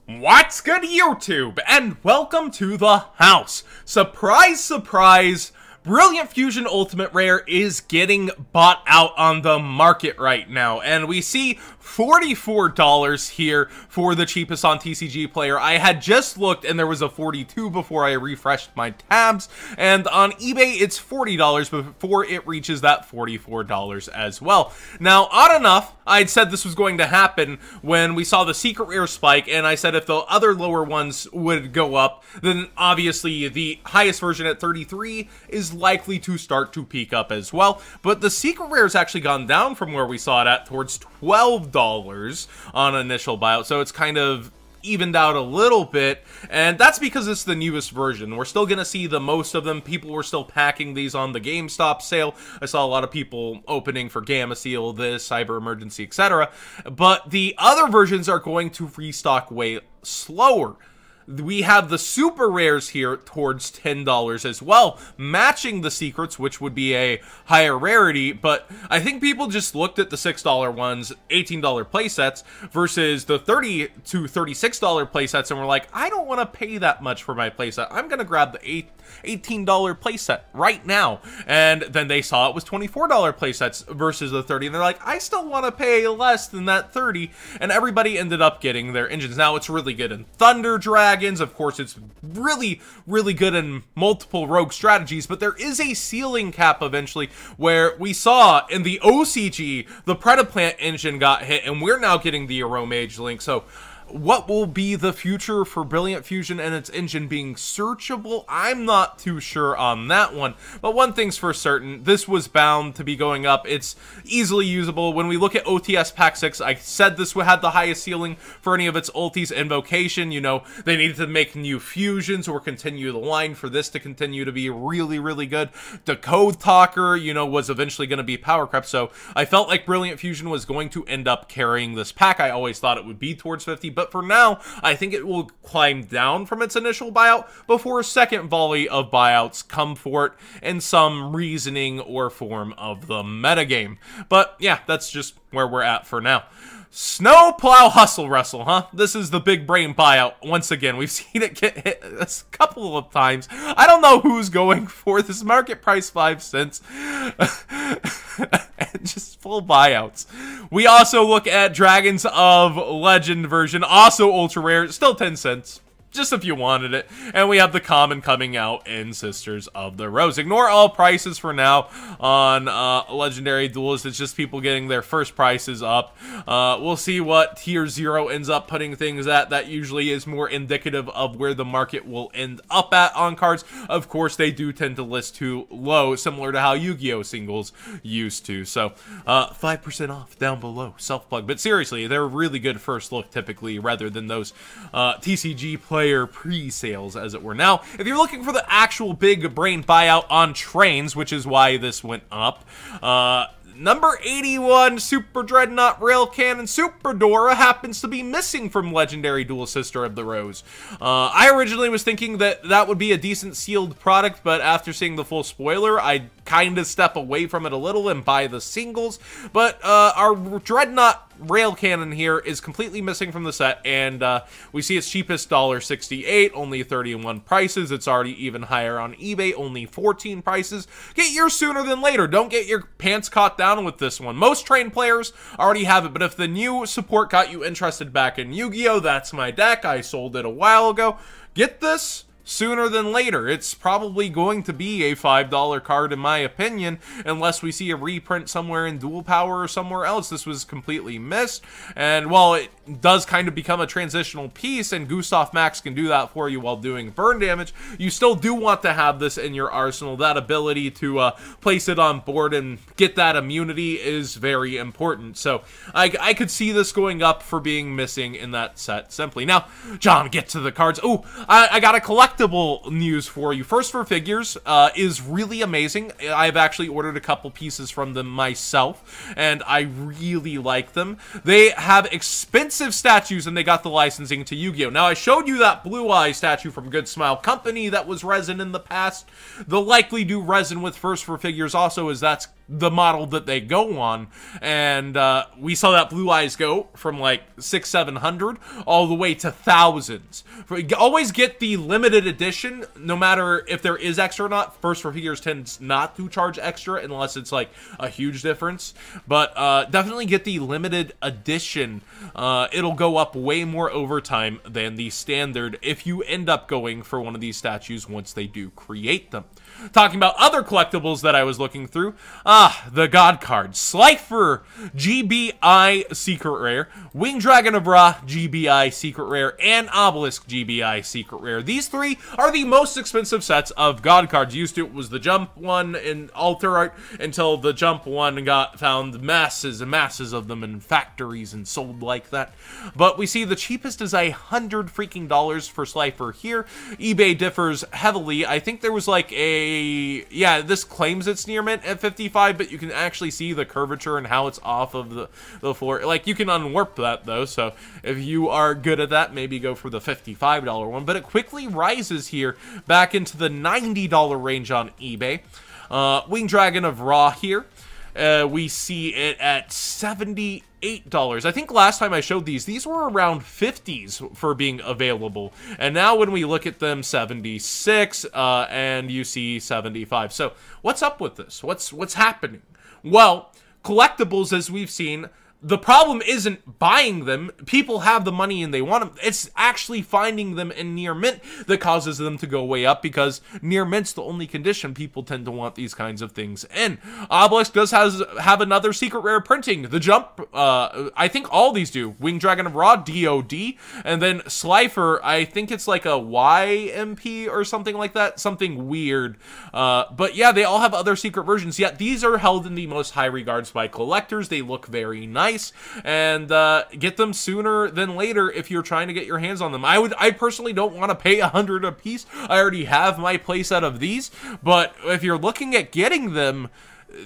What's good, YouTube? And welcome to the house. Surprise, surprise, Brilliant Fusion Ultimate Rare is getting bought out on the market right now. And we see $44 here for the cheapest on TCG Player. I had just looked and there was a $42 before I refreshed my tabs. And on eBay, it's $40 before it reaches that $44 as well. Now, odd enough, I'd said this was going to happen when we saw the secret rare spike, and I said if the other lower ones would go up, then obviously the highest version at 33 is likely to start to peak up as well. But the secret rare has actually gone down from where we saw it at towards $12 on initial buyout, so it's kind of evened out a little bit, and that's because it's the newest version. We're still gonna see the most of them. People were still packing these on the GameStop sale. I saw a lot of people opening for Gamma Seal, this, Cyber Emergency, etc. But the other versions are going to restock way slower. We have the super rares here towards $10 as well, matching the secrets, which would be a higher rarity, but I think people just looked at the $6 ones, $18 playsets, versus the $30 to $36 playsets, and were like, I don't want to pay that much for my playset. I'm going to grab the $18 playset right now. And then they saw it was $24 playsets versus the 30, and they're like, I still want to pay less than that 30, and everybody ended up getting their engines. Now, it's really good in Thunder Dragons. Of course, it's really, really good in multiple rogue strategies, but there is a ceiling cap eventually where we saw in the OCG, the Predaplant engine got hit, and we're now getting the Aromage link. So what will be the future for Brilliant Fusion and its engine being searchable? I'm not too sure on that one. But one thing's for certain, this was bound to be going up. It's easily usable. When we look at OTS Pack 6, I said this had the highest ceiling for any of its ultis. Invocation, you know, they needed to make new fusions or continue the line for this to continue to be really, really good. The Code Talker, you know, was eventually going to be power crept. So I felt like Brilliant Fusion was going to end up carrying this pack. I always thought it would be towards 50, but for now, I think it will climb down from its initial buyout before a second volley of buyouts come for it in some reasoning or form of the metagame. But yeah, that's just where we're at for now. Snowplow Hustle Wrestle, huh? This is the big brain buyout. Once again, we've seen it get hit a couple of times. I don't know who's going for this. Market price 5 cents. Just full buyouts. We also look at Dragons of Legend version, also ultra rare, still 10 cents. Just if you wanted it. And we have the common coming out in Sisters of the Rose. Ignore all prices for now on Legendary Duels. It's just people getting their first prices up. We'll see what Tier 0 ends up putting things at. That usually is more indicative of where the market will end up at on cards. Of course, they do tend to list too low, similar to how Yu-Gi-Oh! Singles used to. So, 5% off down below. Self-plug. But seriously, they're a really good first look typically, rather than those TCG player pre-sales, as it were. Now, if you're looking for the actual big brain buyout on trains, which is why this went up, number 81, Super Dreadnought Rail Cannon Super Dora happens to be missing from Legendary Duel Sister of the Rose. I originally was thinking that that would be a decent sealed product, but after seeing the full spoiler, I'd kind of step away from it a little and buy the singles. But our Dreadnought Rail Cannon here is completely missing from the set, and we see its cheapest $1.68, only 31 prices. It's already even higher on eBay, only 14 prices. Get yours sooner than later. Don't get your pants caught down with this one. Most trained players already have it, but if the new support got you interested back in Yu-Gi-Oh! That's my deck. I sold it a while ago. Get this sooner than later. It's probably going to be a $5 card in my opinion, unless we see a reprint somewhere in Dual Power or somewhere else. This was completely missed, and while it does kind of become a transitional piece, and Gustav Max can do that for you while doing burn damage, you still do want to have this in your arsenal. That ability to place it on board and get that immunity is very important. So I could see this going up for being missing in that set simply. Now, John, get to the cards. Oh, I got a collectible news for you. First for Figures is really amazing. I've actually ordered a couple pieces from them myself, and I really like them. They have expensive statues, and they got the licensing to Yu-Gi-Oh! Now, I showed you that Blue Eye statue from Good Smile Company that was resin in the past. They'll likely do resin with First for Figures also, as that's the model that they go on, and we saw that Blue Eyes go from like 600-700 all the way to thousands. Always get the limited edition, no matter if there is extra or not. First for Figures tends not to charge extra unless it's like a huge difference, but definitely get the limited edition. It'll go up way more over time than the standard if you end up going for one of these statues once they do create them. Talking about other collectibles that I was looking through, the God cards. Slifer, GBI Secret Rare, Winged Dragon of Ra, GBI Secret Rare, and Obelisk, GBI Secret Rare. These three are the most expensive sets of God cards. Used to, it was the Jump one in Alter Art, until the Jump one got found masses and masses of them in factories and sold like that. But we see the cheapest is $100 freaking for Slifer here. eBay differs heavily. I think there was like yeah, this claims it's near mint at 55, but you can actually see the curvature and how it's off of the floor. Like, you can unwarp that though, so if you are good at that, maybe go for the $55 one. But it quickly rises here back into the $90 range on eBay. Winged Dragon of Ra here. We see it at $78. I think last time I showed these were around 50s for being available. And now when we look at them, 76, and you see 75. So what's up with this? What's happening? Well, collectibles, as we've seen, the problem isn't buying them. People have the money and they want them. It's actually finding them in near mint that causes them to go way up, because near mint's the only condition people tend to want these kinds of things in. Obelisk does have another secret rare printing. The Jump, I think all these do. Winged Dragon of Ra, DOD, and then Slifer, I think it's like a YMP or something like that. Something weird. But yeah, they all have other secret versions. Yet these are held in the most high regards by collectors. They look very nice. And get them sooner than later if you're trying to get your hands on them. I personally don't want to pay $100 a piece. I already have my playset of these, but if you're looking at getting them,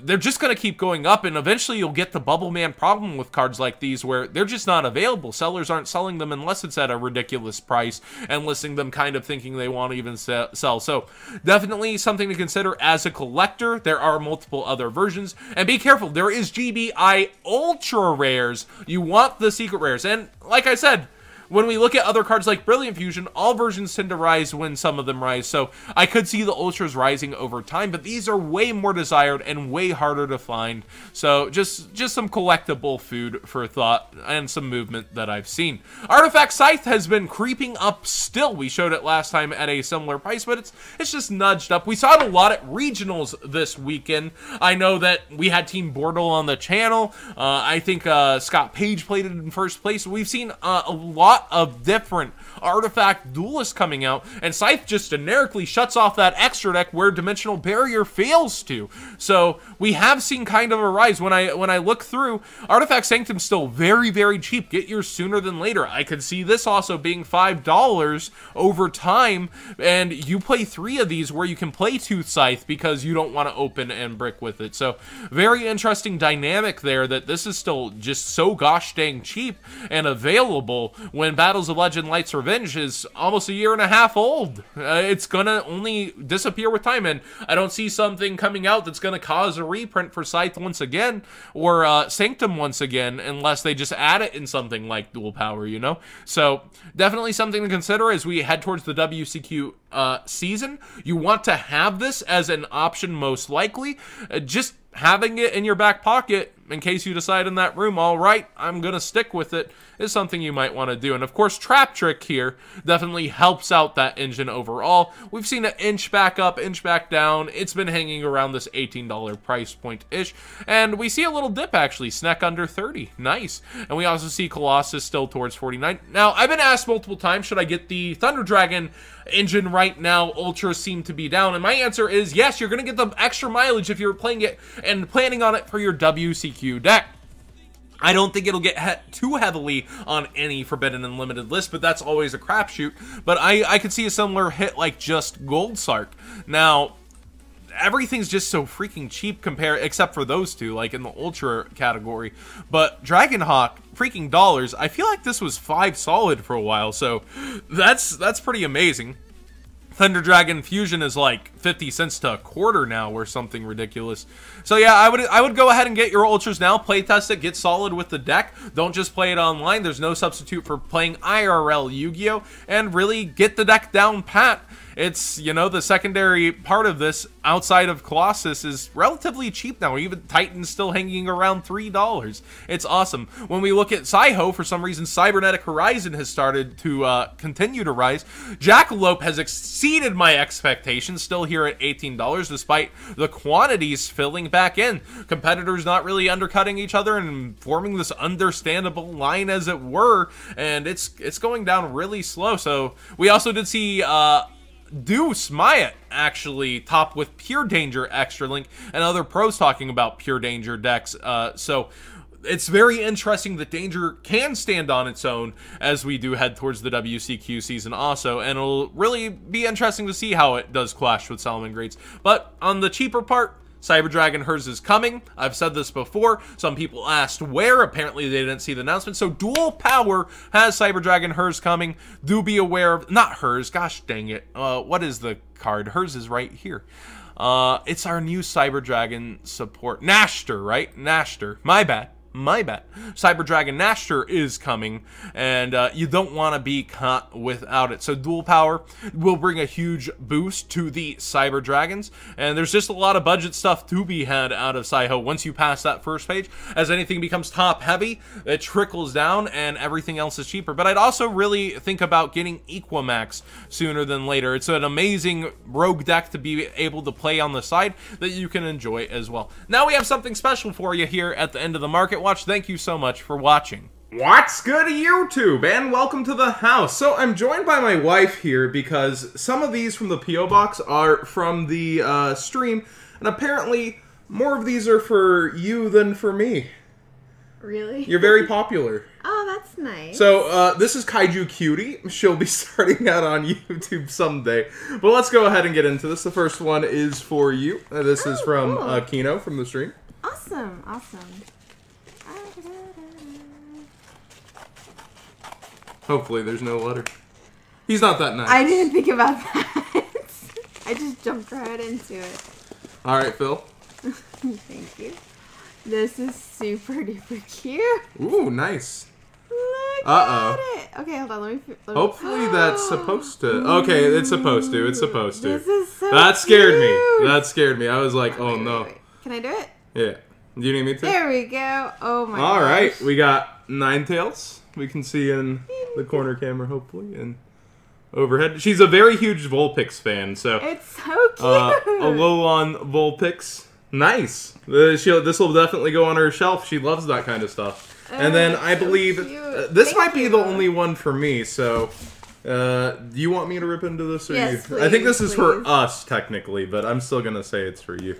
they're just going to keep going up, and eventually you'll get the Bubble Man problem with cards like these where they're just not available. Sellers aren't selling them unless it's at a ridiculous price and listing them kind of thinking they want to even sell. So definitely something to consider as a collector. There are multiple other versions, and be careful. There is GBI Ultra Rares. You want the secret rares, and like I said, when we look at other cards like Brilliant Fusion, all versions tend to rise when some of them rise, so I could see the Ultras rising over time, but these are way more desired and way harder to find, so just some collectible food for thought and some movement that I've seen. Artifact Scythe has been creeping up still. We showed it last time at a similar price, but it's just nudged up. We saw it a lot at regionals this weekend. I know that we had Team Bortle on the channel. I think Scott Page played it in first place. We've seen a lot of different artifact duelists coming out, and Scythe just generically shuts off that extra deck where Dimensional Barrier fails to. So we have seen kind of a rise. When I look through, Artifact Sanctum's still very, very cheap. Get yours sooner than later. I could see this also being $5 over time, and you play 3 of these where you can play Tooth Scythe because you don't want to open and brick with it. So very interesting dynamic there, that this is still just so gosh dang cheap and available when Battles of Legend Light's Revenge is almost a year and a half old. It's gonna only disappear with time, and I don't see something coming out that's gonna cause a reprint for Scythe once again, or Sanctum once again, unless they just add it in something like Dual Power, you know? So definitely something to consider as we head towards the WCQ season. You want to have this as an option most likely. Just having it in your back pocket in case you decide in that room, all right, I'm gonna stick with it, is something you might want to do. And of course, Trap Trick here definitely helps out that engine overall. We've seen it inch back up, inch back down. It's been hanging around this $18 price point-ish, and we see a little dip actually, snuck under 30, nice. And we also see Colossus still towards 49. Now, I've been asked multiple times, should I get the Thunder Dragon engine right now? Ultras seem to be down, and my answer is yes. You're gonna get the extra mileage if you're playing it and planning on it for your WCQ deck. I don't think it'll get too heavily on any Forbidden Unlimited list, but that's always a crapshoot. But I could see a similar hit like just Gold Sark. Now, everything's just so freaking cheap except for those two, like in the Ultra category. But Dragon HoC, freaking dollars. I feel like this was $5 solid for a while, so that's pretty amazing. Thunder Dragon Fusion is like 50 cents to a quarter now or something ridiculous. So yeah, I would go ahead and get your Ultras now, play test it, get solid with the deck. Don't just play it online. There's no substitute for playing IRL Yu-Gi-Oh! And really get the deck down pat. It's, you know, the secondary part of this outside of Colossus is relatively cheap now. Even Titan's still hanging around $3. It's awesome. When we look at Saiho, for some reason, Cybernetic Horizon has started to continue to rise. Jackalope has exceeded my expectations, still here at $18, despite the quantities filling back in. Competitors not really undercutting each other and forming this understandable line, as it were, and it's going down really slow. So we also did see Deuce Maya actually top with Pure Danger Extra Link, and other pros talking about Pure Danger decks. So it's very interesting that Danger can stand on its own as we do head towards the WCQ season also, and it'll really be interesting to see how it does clash with Solomon Greats. But on the cheaper part, Cyber Dragon HoC is coming. I've said this before. Some people asked where. Apparently they didn't see the announcement. So Dual Power has Cyber Dragon HoC coming. Do be aware of... Not HoC. Gosh dang it. What is the card? HoC is right here. It's our new Cyber Dragon support. Nashter, right? Nashter. My bad. My bad. Cyber Dragon Nashter is coming, and you don't want to be caught without it. So Dual Power will bring a huge boost to the Cyber Dragons, and there's just a lot of budget stuff to be had out of Saiho once you pass that first page. As anything becomes top heavy, it trickles down, and everything else is cheaper. But I'd also really think about getting Equimax sooner than later. It's an amazing rogue deck to be able to play on the side that you can enjoy as well. Now we have something special for you here at the end of the Market Watch. Thank you so much for watching. What's good, YouTube, and welcome to the house. So I'm joined by my wife here because some of these from the P.O. Box are from the stream, and apparently more of these are for you than for me. Really? You're very popular. Oh, that's nice. So this is Kaiju Cutie. She'll be starting out on YouTube someday. But let's go ahead and get into this. The first one is for you. This is from cool. Kino from the stream. Awesome, awesome. Hopefully there's no letter. He's not that nice. I didn't think about that. I just jumped right into it. Alright, Phil. Thank you. This is super duper cute. Ooh, nice. Look at it. Okay, hold on. Let me Hopefully that's supposed to. Okay, it's supposed to. It's supposed to. This is so That scared cute. me. That scared me. I was like, oh no. Wait. Can I do it? Yeah. Do you need me to? There we go. Oh my gosh. Alright, we got Ninetales. We can see in the corner camera, hopefully, and overhead. She's a very huge Vulpix fan, so... It's so cute! A low on Vulpix. Nice. This will definitely go on her shelf. She loves that kind of stuff. And then I believe... this might be the only one for me, so... do you want me to rip into this, or yes, you? Please, I think this is for please. us, technically, but I'm still going to say it's for you.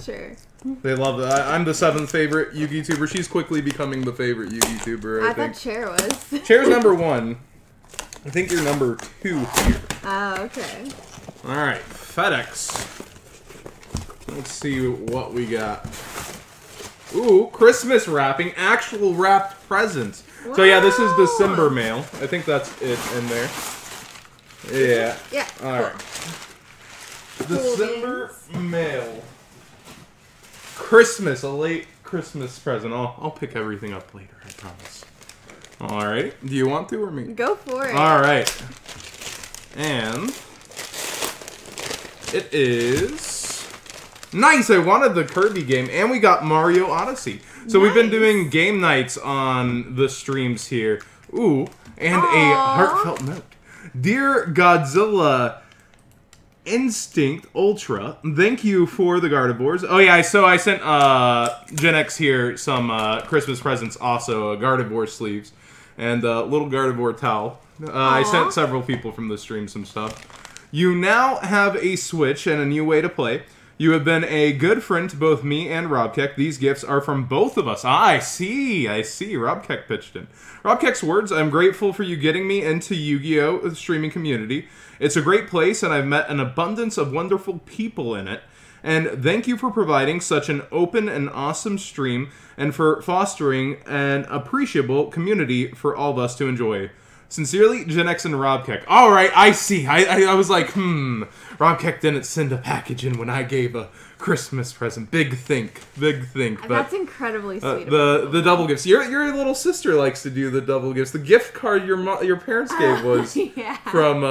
Sure. They love it. I'm the 7th favorite Yu-Gi tuber. She's quickly becoming the favorite Yu-Gi tuber, I think. Thought Chair was. Chair's number 1. I think you're number 2 here. Oh, okay. Alright, FedEx. Let's see what we got. Ooh, Christmas wrapping. Actual wrapped presents. Wow. So yeah, this is December mail. I think that's it in there. Yeah. Yeah. Alright. Cool. December mail. Christmas, a late Christmas present. I'll pick everything up later, I promise. Alright. Do you want to or me? Go for it. Alright. And it is nice. I wanted the Kirby game, and we got Mario Odyssey. So we've been doing game nights on the streams here. Ooh, and a heartfelt note. Dear Godzilla Instinct Ultra, thank you for the Gardevoirs. Oh yeah, so I sent Gen X here some Christmas presents also, Gardevoir sleeves, and a little Gardevoir towel. I sent several people from the stream some stuff. You now have a Switch and a new way to play. You have been a good friend to both me and Robkek. These gifts are from both of us. Ah, I see. Robkek pitched in. Robkek's words, I'm grateful for you getting me into Yu-Gi-Oh! Streaming community. It's a great place, and I've met an abundance of wonderful people in it. And thank you for providing such an open and awesome stream, and for fostering an appreciable community for all of us to enjoy. Sincerely, Gen X and Robkek. All right, I see. I was like, Robkek didn't send a package in when I gave a Christmas present. Big think. But that's incredibly sweet. The double gifts. Your little sister likes to do the double gifts. The gift card your parents gave was from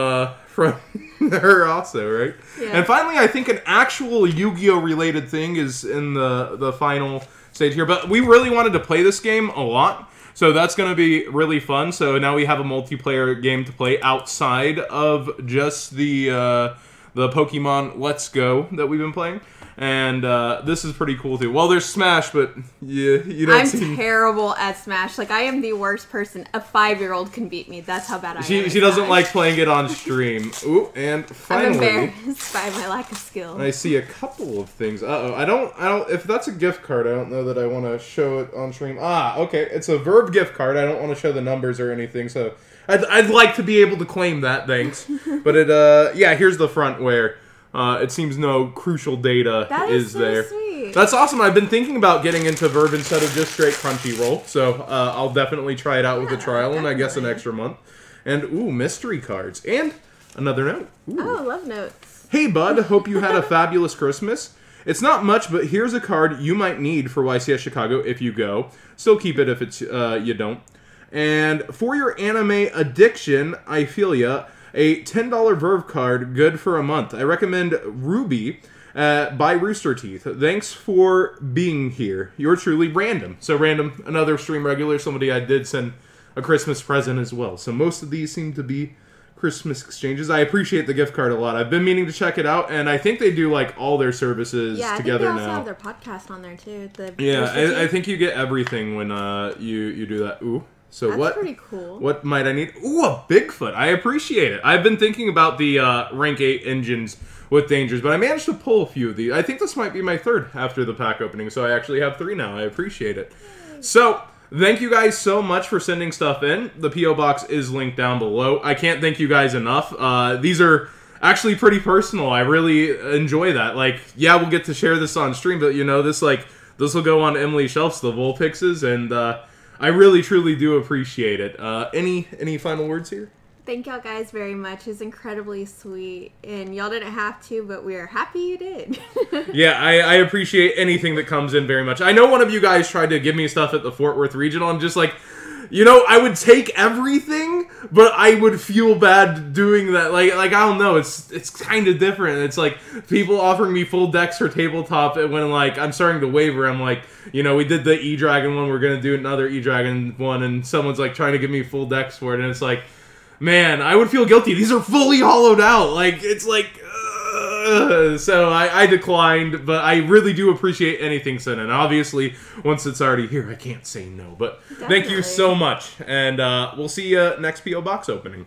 her also, right? Yeah. And finally, I think an actual Yu-Gi-Oh related thing is in the final stage here. But we really wanted to play this game a lot. So that's going to be really fun. So now we have a multiplayer game to play outside of just the Pokemon Let's Go that we've been playing. And this is pretty cool too. Well, there's Smash, but you don't I'm terrible at Smash. Like, I am the worst person. A 5-year-old can beat me. That's how bad I am. She doesn't like playing it on stream. Ooh, and finally, I'm embarrassed by my lack of skill. I see a couple of things. I don't. If that's a gift card, I don't know that I want to show it on stream. Ah, okay. It's a Verb gift card. I don't want to show the numbers or anything. So I'd like to be able to claim that. Thanks. But yeah. Here's the front where. It seems no crucial data is so there. Sweet. That's awesome. I've been thinking about getting into Verve instead of just straight Crunchyroll, so I'll definitely try it out with a trial and I guess an extra month. And, ooh, mystery cards. And another note. Ooh. Oh, love notes. Hey, bud. Hope you had a fabulous Christmas. It's not much, but here's a card you might need for YCS Chicago if you go. Still keep it if it's you don't. And for your anime addiction, I feel ya. A $10 Verve card, good for a month. I recommend Ruby by Rooster Teeth. Thanks for being here. You're truly Random. So Random, another stream regular, somebody I did send a Christmas present as well. So most of these seem to be Christmas exchanges. I appreciate the gift card a lot. I've been meaning to check it out, and I think they do like all their services together now. Yeah, I think they also have their podcast on there too. I think you get everything when you do that. Ooh. So that's pretty cool. What might I need? Ooh, a Bigfoot. I appreciate it. I've been thinking about the rank 8 engines with dangers, but I managed to pull a few of these. I think this might be my third after the pack opening, so I actually have 3 now. I appreciate it. So, thank you guys so much for sending stuff in. The P.O. Box is linked down below. I can't thank you guys enough. These are actually pretty personal. I really enjoy that. Like, yeah, we'll get to share this on stream, but, you know, this will go on Emily's shelves, the Vulpixes, and I really, truly do appreciate it. Any final words here? Thank y'all guys very much. It's incredibly sweet. And y'all didn't have to, but we are happy you did. Yeah, I appreciate anything that comes in very much. I know one of you guys tried to give me stuff at the Fort Worth Regional. I'm just like, you know, I would take everything, but I would feel bad doing that. Like I don't know. It's kind of different. It's like people offering me full decks for tabletop, and when like I'm starting to waver, I'm like, you know, we did the E-Dragon one, we're gonna do another E-Dragon one, and someone's like trying to give me full decks for it, and it's like, man, I would feel guilty. These are fully hollowed out. Like it's like. So I declined, but I really do appreciate anything sent in. Obviously, once it's already here, I can't say no. But Thank you so much, and we'll see you next P.O. Box opening.